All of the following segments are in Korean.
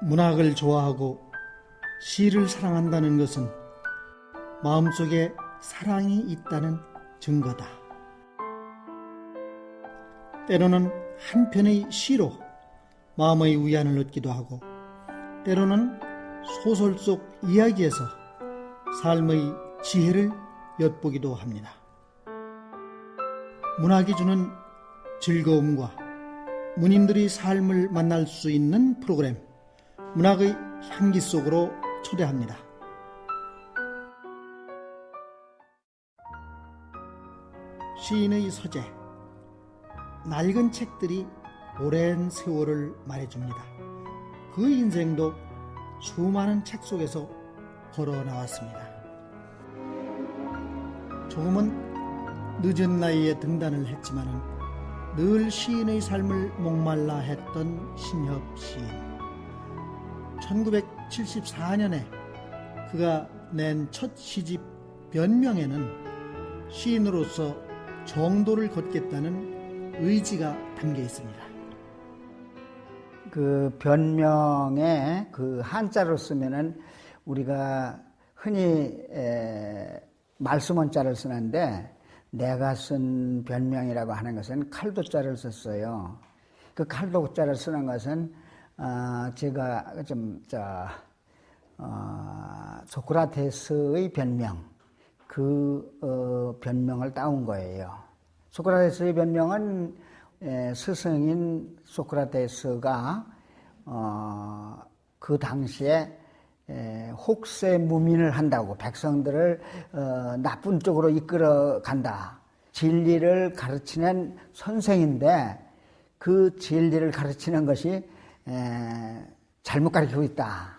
문학을 좋아하고 시를 사랑한다는 것은 마음속에 사랑이 있다는 증거다. 때로는 한 편의 시로 마음의 위안을 얻기도 하고, 때로는 소설 속 이야기에서 삶의 지혜를 엿보기도 합니다. 문학이 주는 즐거움과 문인들이 삶을 만날 수 있는 프로그램, 문학의 향기 속으로 초대합니다. 시인의 서재, 낡은 책들이 오랜 세월을 말해줍니다. 그 인생도 수많은 책 속에서 걸어 나왔습니다. 조금은 늦은 나이에 등단을 했지만은 늘 시인의 삶을 목말라 했던 신협 시인. 1974년에 그가 낸 첫 시집 변명에는 시인으로서 정도를 걷겠다는 의지가 담겨 있습니다. 그 변명에 그 한자로 쓰면은 우리가 흔히 말수문자를 쓰는데, 내가 쓴 변명이라고 하는 것은 칼도자를 썼어요. 그 칼도자를 쓰는 것은 제가 소크라테스의 변명, 그 변명을 따온 거예요. 소크라테스의 변명은 스승인 소크라테스가 그 당시에 혹세무민을 한다고, 백성들을 나쁜 쪽으로 이끌어 간다, 진리를 가르치는 선생인데 그 진리를 가르치는 것이 잘못 가르치고 있다,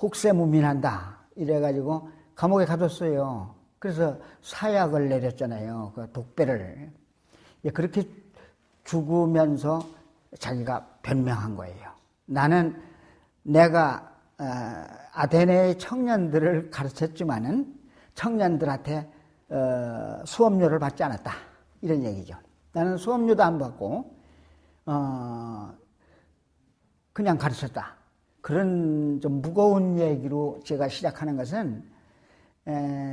혹세무민한다, 이래가지고 감옥에 가뒀어요. 그래서 사약을 내렸잖아요. 그 독배를. 그렇게 죽으면서 자기가 변명한 거예요. 나는 내가 아테네의 청년들을 가르쳤지만은 청년들한테 수업료를 받지 않았다, 이런 얘기죠. 나는 수업료도 안 받고 그냥 가르쳤다. 그런 좀 무거운 얘기로 제가 시작하는 것은,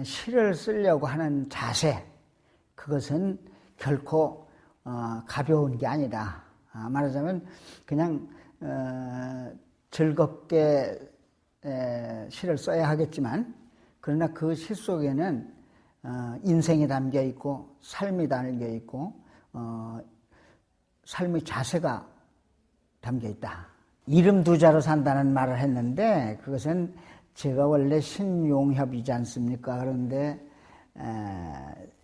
시를 쓰려고 하는 자세, 그것은 결코 가벼운 게 아니다. 말하자면 그냥 즐겁게 시를 써야 하겠지만, 그러나 그 시 속에는 인생이 담겨 있고 삶이 담겨 있고 삶의 자세가 담겨 있다. 이름 두 자로 산다는 말을 했는데, 그것은 제가 원래 신용협이지 않습니까? 그런데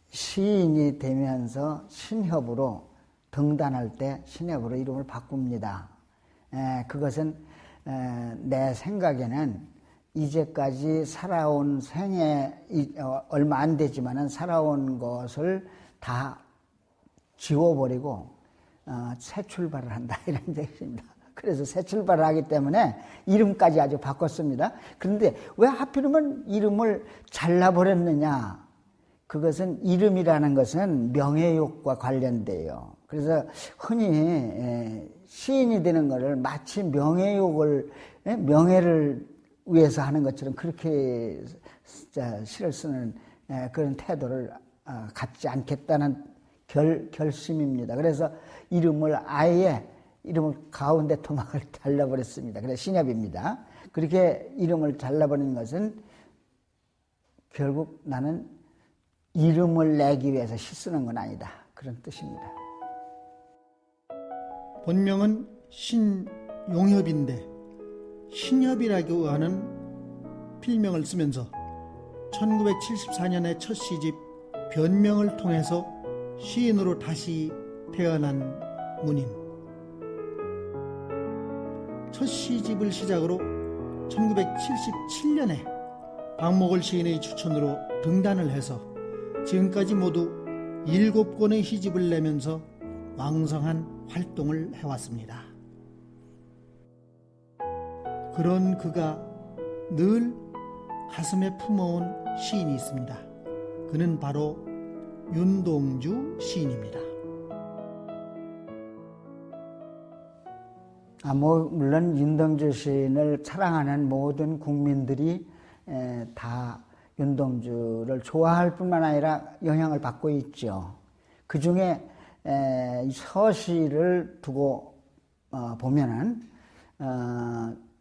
시인이 되면서 신협으로 등단할 때 신협으로 이름을 바꿉니다. 그것은 내 생각에는 이제까지 살아온 생애 얼마 안 되지만은 살아온 것을 다 지워버리고 새 출발을 한다, 이런 얘기입니다. 그래서 새 출발을 하기 때문에 이름까지 아주 바꿨습니다. 그런데 왜 하필이면 이름을 잘라버렸느냐? 그것은, 이름이라는 것은 명예욕과 관련돼요. 그래서 흔히 시인이 되는 것을 마치 명예를 위해서 하는 것처럼 그렇게 시를 쓰는 그런 태도를 갖지 않겠다는 결심입니다. 그래서 이름을 가운데 토막을 잘라버렸습니다. 그래서 신협입니다. 그렇게 이름을 잘라버리는 것은 결국 나는 이름을 내기 위해서 시 쓰는 건 아니다, 그런 뜻입니다. 본명은 신용협인데 신협이라고 하는 필명을 쓰면서 1974년에 첫 시집 변명을 통해서 시인으로 다시 태어난 문인. 첫 시집을 시작으로 1977년에 박목월 시인의 추천으로 등단을 해서 지금까지 모두 7권의 시집을 내면서 왕성한 활동을 해왔습니다. 그런 그가 늘 가슴에 품어온 시인이 있습니다. 그는 바로 윤동주 시인입니다. 물론 윤동주 시인을 사랑하는 모든 국민들이 다 윤동주를 좋아할 뿐만 아니라 영향을 받고 있죠. 그 중에 서시를 두고 보면은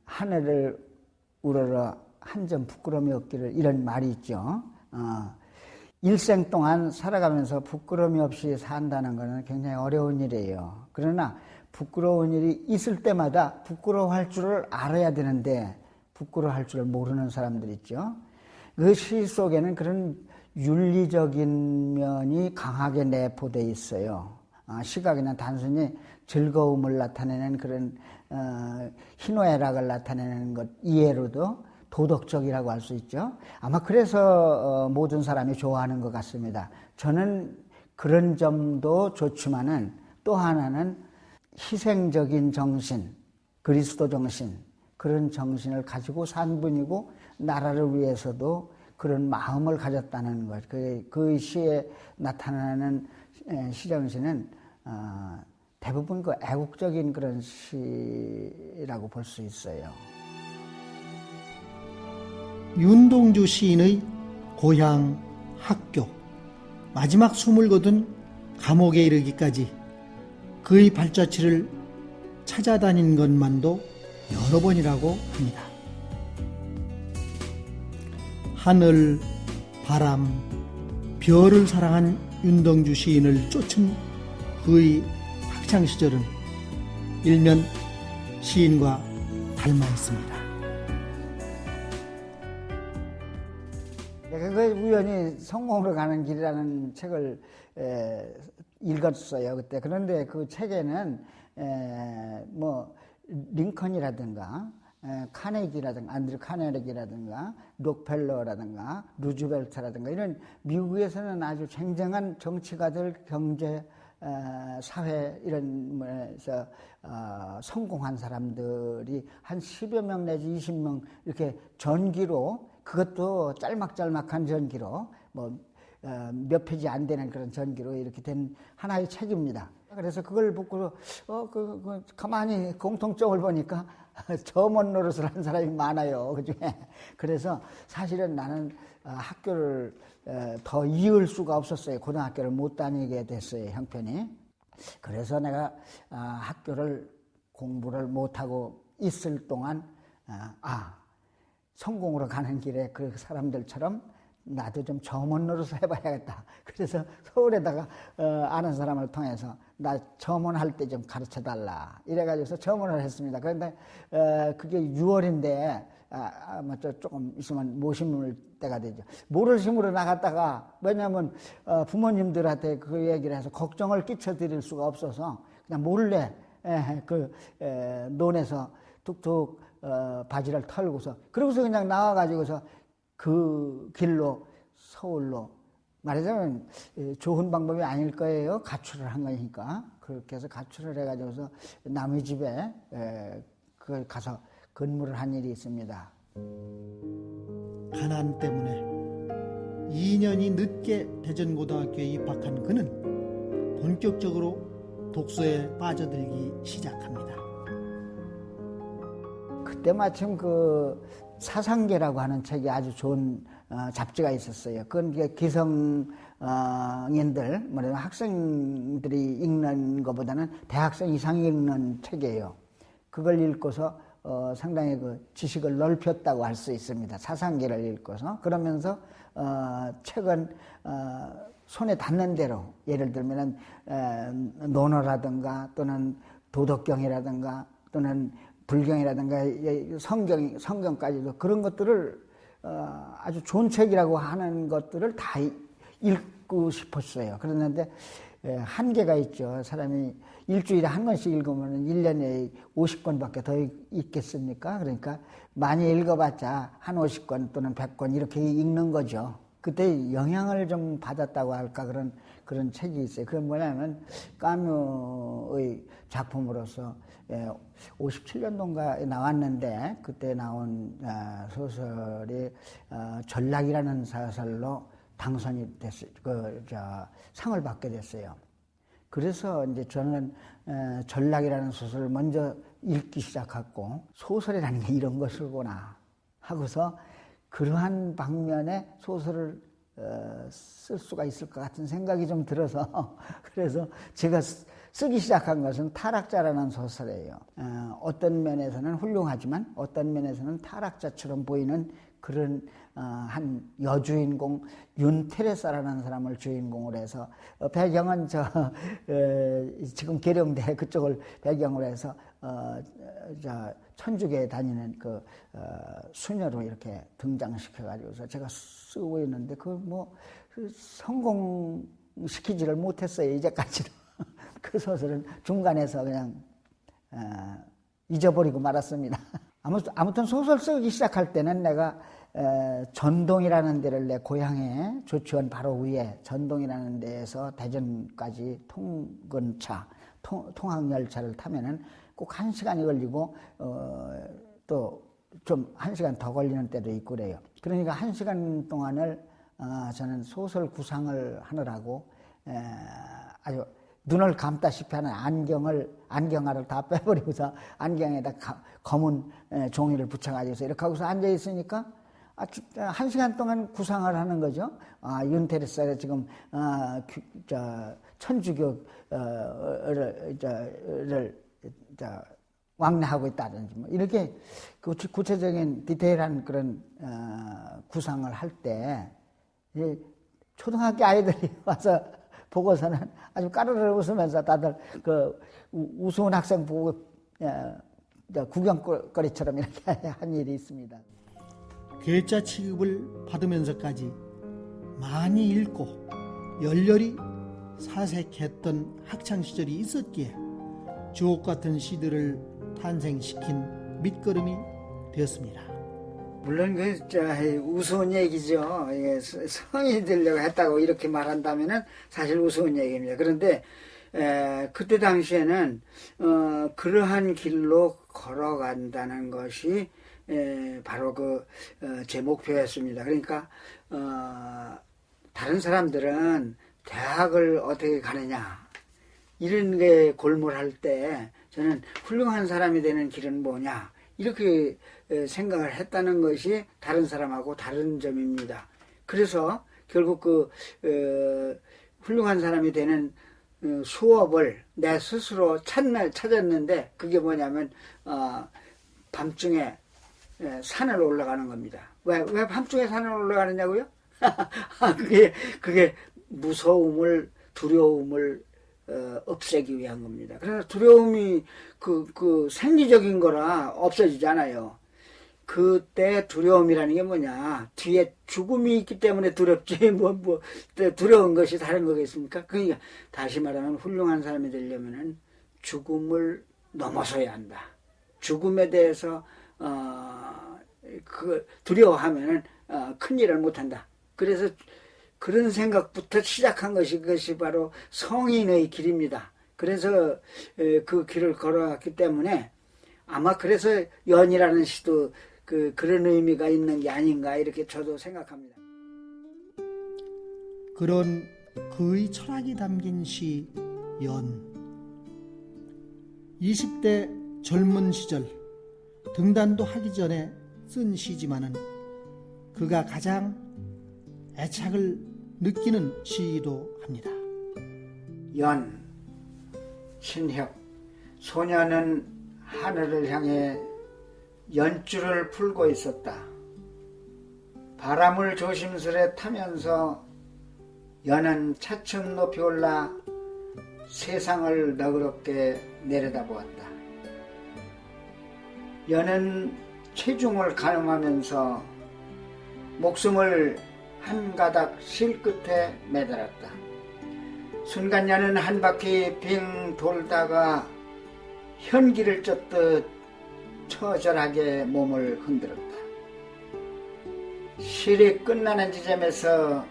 하늘을 우러러 한 점 부끄러움이 없기를, 이런 말이 있죠. 일생 동안 살아가면서 부끄러움이 없이 산다는 것은 굉장히 어려운 일이에요. 그러나 부끄러운 일이 있을 때마다 부끄러워할 줄을 알아야 되는데 부끄러워할 줄을 모르는 사람들 있죠. 그 시 속에는 그런 윤리적인 면이 강하게 내포되어 있어요. 시가 그냥 단순히 즐거움을 나타내는 그런 희노애락을 나타내는 것 이해로도 도덕적이라고 할 수 있죠. 아마 그래서 모든 사람이 좋아하는 것 같습니다. 저는 그런 점도 좋지만은 또 하나는 희생적인 정신, 그리스도 정신, 그런 정신을 가지고 산 분이고 나라를 위해서도 그런 마음을 가졌다는 것. 그 시에 나타나는 시정신은 대부분 그 애국적인 그런 시라고 볼 수 있어요. 윤동주 시인의 고향, 학교, 마지막 숨을 거둔 감옥에 이르기까지 그의 발자취를 찾아다닌 것만도 여러 번이라고 합니다. 하늘, 바람, 별을 사랑한 윤동주 시인을 쫓은 그의 학창시절은 일면 시인과 닮아 있습니다. 그 우연히 성공으로 가는 길이라는 책을 읽었어요, 그때. 그런데 그 책에는 링컨이라든가 카네기라든가 안드류 카네기라든가 록펠러라든가 루즈벨트라든가 이런 미국에서는 아주 쟁쟁한 정치가들, 경제, 사회 이런 면에서 성공한 사람들이 한 10여 명 내지 20명 이렇게 전기로, 그것도 짤막짤막한 전기로 몇 페이지 안 되는 그런 전기로 이렇게 된 하나의 책입니다. 그래서 그걸 보고 가만히 공통점을 보니까 저먼 노릇을 한 사람이 많아요, 그중에. 그래서 사실은 나는 학교를 더 이을 수가 없었어요. 고등학교를 못 다니게 됐어요, 형편이. 그래서 내가 학교를 공부를 못하고 있을 동안 성공으로 가는 길에 그 사람들처럼 나도 좀 점원 노릇을 해봐야겠다. 그래서 서울에다가 아는 사람을 통해서 나 점원할 때 좀 가르쳐달라 이래가지고서 점원을 했습니다. 그런데 그게 6월인데 아마 조금 있으면 모 심을 때가 되죠. 모를 심으러 나갔다가, 왜냐하면 부모님들한테 그 얘기를 해서 걱정을 끼쳐드릴 수가 없어서 그냥 몰래 논에서 툭툭 바지를 털고서, 그러고서 그냥 나와가지고서 그 길로 서울로, 말하자면 좋은 방법이 아닐 거예요. 가출을 한 거니까. 그렇게 해서 가출을 해가지고서 남의 집에 그걸 가서 근무를 한 일이 있습니다. 가난 때문에 2년이 늦게 대전고등학교에 입학한 그는 본격적으로 독서에 빠져들기 시작합니다. 그때 마침 그 사상계라고 하는 책이 아주 좋은 잡지가 있었어요. 그건 기성인들, 뭐냐면 학생들이 읽는 것보다는 대학생 이상이 읽는 책이에요. 그걸 읽고서 상당히 그 지식을 넓혔다고 할 수 있습니다. 사상계를 읽고서. 그러면서 책은 손에 닿는 대로, 예를 들면은 논어라든가 또는 도덕경이라든가 또는 불경이라든가 성경까지도 그런 것들을 아주 좋은 책이라고 하는 것들을 다 읽고 싶었어요. 그랬는데 한계가 있죠. 사람이 일주일에 한 권씩 읽으면 1년에 50권밖에 더 읽겠습니까? 그러니까 많이 읽어봤자 한 50권 또는 100권 이렇게 읽는 거죠. 그때 영향을 좀 받았다고 할까, 그런 책이 있어요. 그건 뭐냐면 까뮤의 작품으로서 57년도인가에 나왔는데, 그때 나온 소설이 전락이라는 소설로 당선이 됐어요. 상을 받게 됐어요. 그래서 이제 저는 전락이라는 소설을 먼저 읽기 시작했고 소설이라는 게 이런 것이구나 하고서 그러한 방면의 소설을 쓸 수가 있을 것 같은 생각이 좀 들어서 그래서 제가 쓰기 시작한 것은 타락자라는 소설이에요. 어떤 면에서는 훌륭하지만 어떤 면에서는 타락자처럼 보이는 그런 한 여주인공 윤테레사라는 사람을 주인공으로 해서 배경은 지금 계룡대 그쪽을 배경으로 해서 천주교에 다니는 그 수녀로 이렇게 등장시켜가지고서 제가 쓰고 있는데 성공시키지를 못했어요 이제까지도. 그 소설은 중간에서 그냥 잊어버리고 말았습니다. 아무튼 소설 쓰기 시작할 때는 내가 전동이라는 데를 내 고향에 조치원 바로 위에 전동이라는 데에서 대전까지 통근차 통학열차를 타면은 꼭 1시간이 걸리고 또 좀 1시간 더 걸리는 때도 있고 그래요. 그러니까 1시간 동안을 저는 소설 구상을 하느라고 아주 눈을 감다시피 하는 안경알을 다 빼버리고서 안경에다 검은 종이를 붙여가지고서 이렇게 하고서 앉아있으니까 1시간 동안 구상을 하는 거죠. 윤테레사가 지금 천주교를 왕래하고 있다든지 뭐 이렇게 구체적인 디테일한 그런 구상을 할 때 초등학교 아이들이 와서 보고서는 아주 까르르 웃으면서 다들 그 우스운 학생 보고 구경거리처럼 이렇게 한 일이 있습니다. 괴짜 취급을 받으면서까지 많이 읽고 열렬히 사색했던 학창시절이 있었기에 주옥같은 시들을 탄생시킨 밑거름이 되었습니다. 물론 우스운 얘기죠. 성이 되려고 했다고 이렇게 말한다면은 사실 우스운 얘기입니다. 그런데 그때 당시에는 그러한 길로 걸어간다는 것이 바로 제 목표였습니다. 그러니까 다른 사람들은 대학을 어떻게 가느냐 이런 게 골몰할 때 저는 훌륭한 사람이 되는 길은 뭐냐 이렇게 생각을 했다는 것이 다른 사람하고 다른 점입니다. 그래서 결국 훌륭한 사람이 되는 수업을 내 스스로 찾았는데 그게 뭐냐면 밤중에 산을 올라가는 겁니다. 왜 밤중에 산을 올라가느냐고요? 그게 무서움을 두려움을 없애기 위한 겁니다. 그래서 두려움이 그 생리적인 거라 없어지잖아요. 그때 두려움이라는 게 뭐냐? 뒤에 죽음이 있기 때문에 두렵지 두려운 것이 다른 거겠습니까? 그러니까 다시 말하면 훌륭한 사람이 되려면은 죽음을 넘어서야 한다. 죽음에 대해서 두려워하면은 큰 일을 못 한다. 그래서 그런 생각부터 시작한 그것이 바로 성인의 길입니다. 그래서 그 길을 걸어왔기 때문에 아마 그래서 연이라는 시도 그런 의미가 있는 게 아닌가 이렇게 저도 생각합니다. 그런 그의 철학이 담긴 시 연. 20대 젊은 시절 등단도 하기 전에 쓴 시지만은 그가 가장 애착을 느끼는 시이기도 합니다. 연, 신혁. 소녀는 하늘을 향해 연줄을 풀고 있었다. 바람을 조심스레 타면서 연은 차츰 높이 올라 세상을 너그럽게 내려다보았다. 연은 체중을 가늠하면서 목숨을 한 가닥 실 끝에 매달았다. 순간 연은 한 바퀴 빙 돌다가 현기를 쫓듯 처절하게 몸을 흔들었다. 실이 끝나는 지점에서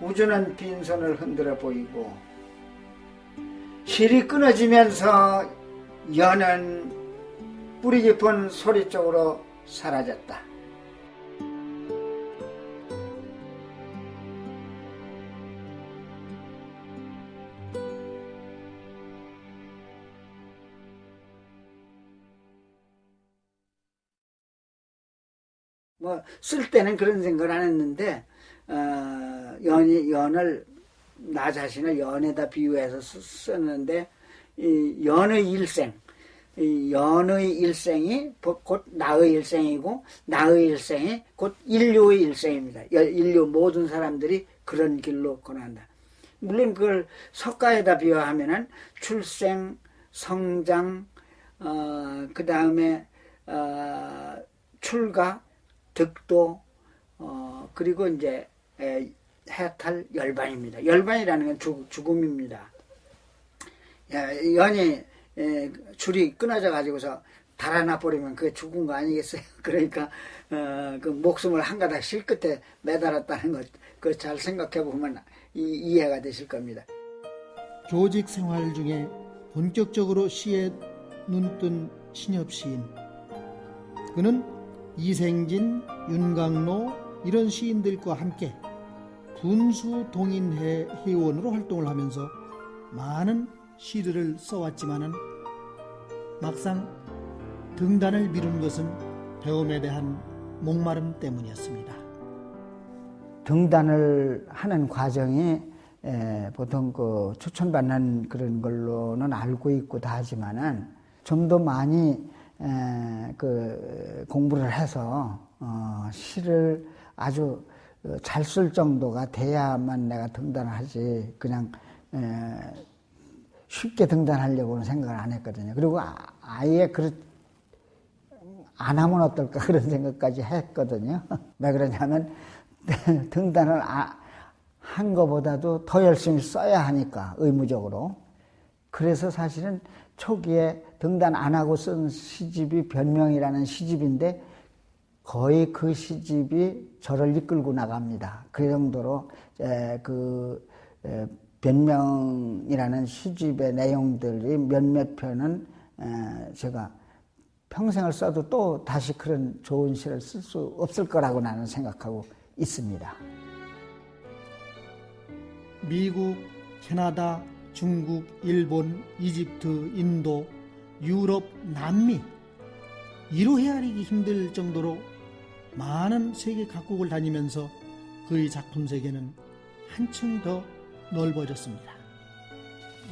우주는 빈손을 흔들어 보이고 실이 끊어지면서 연은 뿌리 깊은 소리 쪽으로 사라졌다. 뭐 쓸 때는 그런 생각을 안 했는데 연을 나 자신을 연에다 비유해서 썼는데 이 연의 일생, 이 연의 일생이 곧 나의 일생이고 나의 일생이 곧 인류의 일생입니다. 인류 모든 사람들이 그런 길로 건너간다. 물론 그걸 석가에다 비유하면은 출생, 성장, 그 다음에 출가, 득도, 그리고 이제 해탈, 열반입니다. 열반이라는 건 죽음입니다. 연이 줄이 끊어져 가지고서 달아나 버리면 그게 죽은 거 아니겠어요? 그러니까 그 목숨을 한 가닥 실끝에 매달았다는 것, 그 잘 생각해 보면 이해가 되실 겁니다. 교직 생활 중에 본격적으로 시에 눈뜬 신엽 시인. 그는 이생진, 윤강로 이런 시인들과 함께 분수동인회 회원으로 활동을 하면서 많은 시들을 써왔지만은 막상 등단을 미룬 것은 배움에 대한 목마름 때문이었습니다. 등단을 하는 과정이 보통 그 추천받는 그런 걸로는 알고 있고 다 하지만은 좀 더 많이 그 공부를 해서 시를 아주 잘 쓸 정도가 돼야만 내가 등단을 하지 그냥 쉽게 등단하려고는 생각을 안 했거든요. 그리고 아예 안 하면 어떨까 그런 생각까지 했거든요. 왜 그러냐면 등단을 한 것보다도 더 열심히 써야 하니까 의무적으로. 그래서 사실은 초기에 등단 안 하고 쓴 시집이 변명이라는 시집인데 거의 그 시집이 저를 이끌고 나갑니다. 그 정도로 변명이라는 시집의 내용들이 몇몇 편은 제가 평생을 써도 또 다시 그런 좋은 시를 쓸 수 없을 거라고 나는 생각하고 있습니다. 미국, 캐나다, 중국, 일본, 이집트, 인도, 유럽, 남미 이루 헤아리기 힘들 정도로 많은 세계 각국을 다니면서 그의 작품 세계는 한층 더 넓어졌습니다.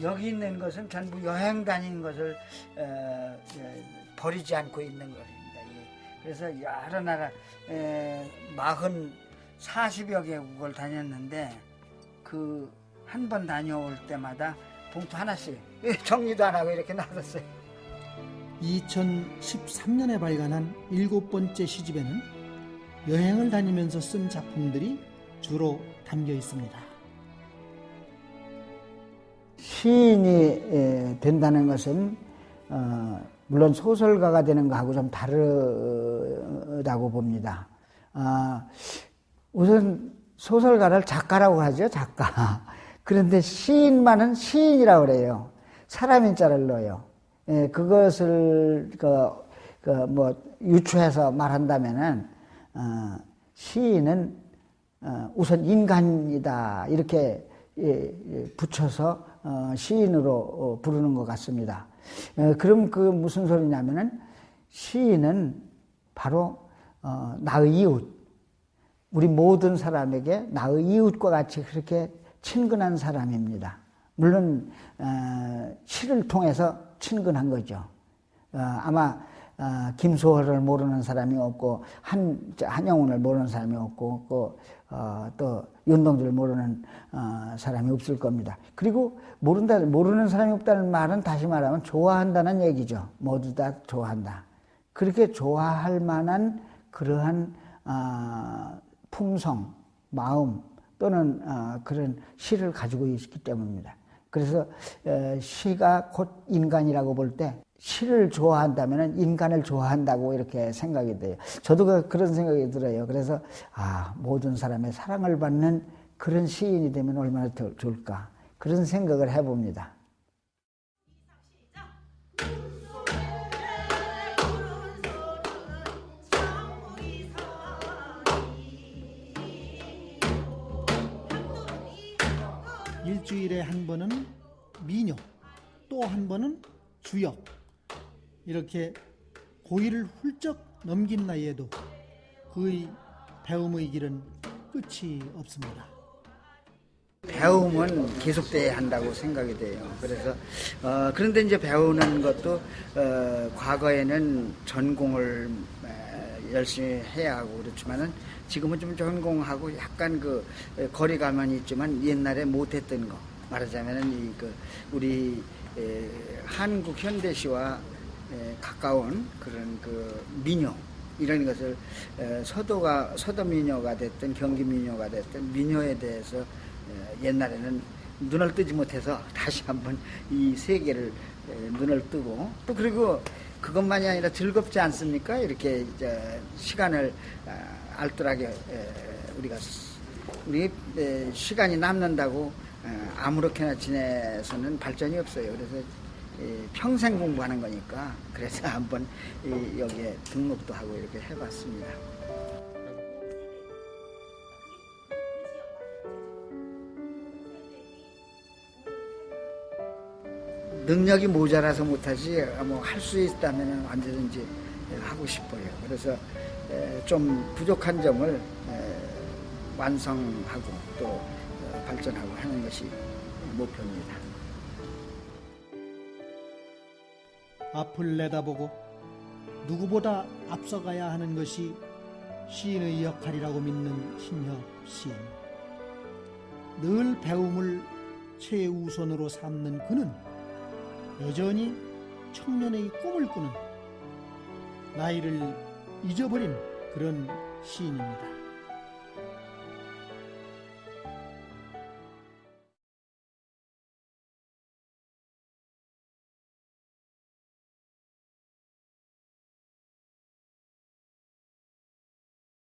여기 있는 것은 전부 여행 다닌 것을 버리지 않고 있는 것입니다. 그래서 여러 나라 40여 개국을 다녔는데 그 한 번 다녀올 때마다 봉투 하나씩 정리도 안 하고 이렇게 놔뒀어요. 2013년에 발간한 7번째 시집에는 여행을 다니면서 쓴 작품들이 주로 담겨 있습니다. 시인이 된다는 것은 물론 소설가가 되는 것하고 좀 다르다고 봅니다. 우선 소설가를 작가라고 하죠, 작가. 그런데 시인만은 시인이라고 그래요. 사람인 자를 넣어요. 그것을 유추해서 말한다면은 시인은 우선 인간이다 이렇게 붙여서 시인으로 부르는 것 같습니다. 그럼 그 무슨 소리냐면은 시인은 바로 나의 이웃, 우리 모든 사람에게 나의 이웃과 같이 그렇게 친근한 사람입니다. 물론 시를 통해서 친근한 거죠. 아마 김소월을 모르는 사람이 없고 한영훈을 모르는 사람이 없고 또 윤동주를 모르는 사람이 없을 겁니다. 그리고 모르는 사람이 없다는 말은 다시 말하면 좋아한다는 얘기죠. 모두 다 좋아한다. 그렇게 좋아할 만한 그러한 품성, 마음 또는 그런 시를 가지고 있기 때문입니다. 그래서 시가 곧 인간이라고 볼 때 시를 좋아한다면 인간을 좋아한다고 이렇게 생각이 돼요. 저도 그런 생각이 들어요. 그래서 모든 사람의 사랑을 받는 그런 시인이 되면 얼마나 좋을까 그런 생각을 해봅니다. 일주일에 한 번은 민요, 또 한 번은 주역. 이렇게 고일을 훌쩍 넘긴 나이에도 그의 배움의 길은 끝이 없습니다. 배움은 계속돼야 한다고 생각이 돼요. 그래서 그런데 이제 배우는 것도 과거에는 전공을 열심히 해야 하고 그렇지만은 지금은 좀 전공하고 약간 그 거리감은 있지만 옛날에 못했던 거 말하자면은 우리 한국 현대시와 가까운 그런 그 민요 이런 것을 서도 민요가 됐든 경기 민요가 됐든 민요에 대해서 옛날에는 눈을 뜨지 못해서 다시 한번 이 세계를 눈을 뜨고 또 그리고 그것만이 아니라 즐겁지 않습니까? 이렇게 시간을 알뜰하게 우리 시간이 남는다고 아무렇게나 지내서는 발전이 없어요. 그래서 평생 공부하는 거니까 그래서 한번 여기에 등록도 하고 이렇게 해봤습니다. 능력이 모자라서 못하지 뭐 할 수 있다면 언제든지 하고 싶어요. 그래서 좀 부족한 점을 완성하고 또 발전하고 하는 것이 목표입니다. 앞을 내다보고 누구보다 앞서가야 하는 것이 시인의 역할이라고 믿는 신혁 시인. 늘 배움을 최우선으로 삼는 그는 여전히 청년의 꿈을 꾸는 나이를 잊어버린 그런 시인입니다.